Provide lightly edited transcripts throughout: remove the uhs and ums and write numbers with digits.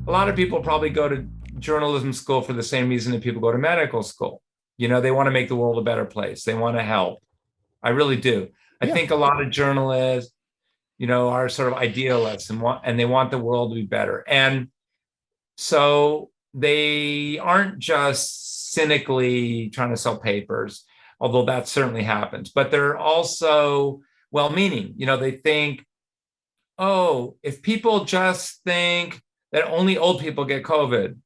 a lot of people probably go to journalism school for the same reason that people go to medical school. They want to make the world a better place. They want to help. I really do. I Yeah. think a lot of journalists, are sort of idealists and they want the world to be better. And so they aren't just cynically trying to sell papers, although that certainly happens, but they're also well-meaning. They think, oh, if people just think that only old people get COVID,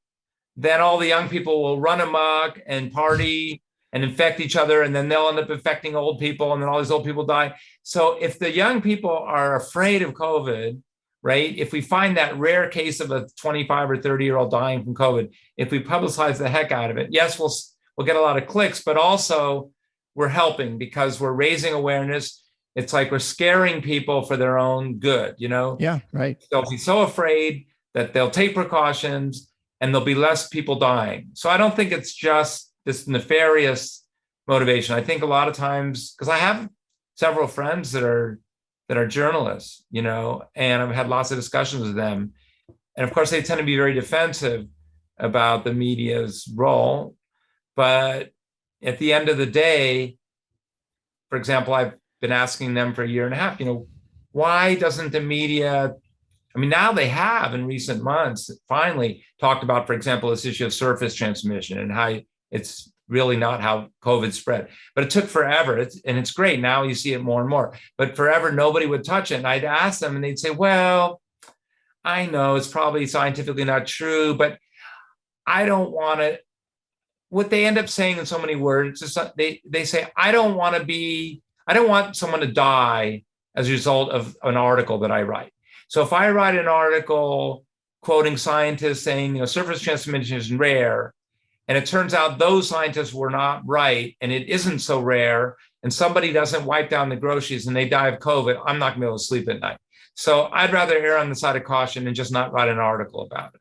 then all the young people will run amok and party and infect each other, and then they'll end up infecting old people, and then all these old people die. So if the young people are afraid of COVID, right? If we find that rare case of a 25 or 30-year-old dying from COVID, if we publicize the heck out of it, yes, we'll get a lot of clicks, but also we're helping because we're raising awareness. It's like we're scaring people for their own good, Yeah, right. They'll be so afraid that they'll take precautions and there'll be less people dying. So I don't think it's just this nefarious motivation. I think a lot of times, because I have several friends that are journalists, and I've had lots of discussions with them. And of course, they tend to be very defensive about the media's role. But at the end of the day, for example, I've been asking them for a year and a half, why doesn't the media, now they have in recent months finally talked about, for example, this issue of surface transmission and how it's really not how COVID spread. But it took forever. It's great. Now you see it more and more. But forever, nobody would touch it. And I'd ask them and they'd say, well, I know it's probably scientifically not true, but I don't want to. What they end up saying in so many words is they say, I don't want someone to die as a result of an article that I write. So if I write an article quoting scientists saying, surface transmission is rare, and it turns out those scientists were not right, and it isn't so rare, and somebody doesn't wipe down the groceries and they die of COVID, I'm not going to be able to sleep at night. So I'd rather err on the side of caution and just not write an article about it.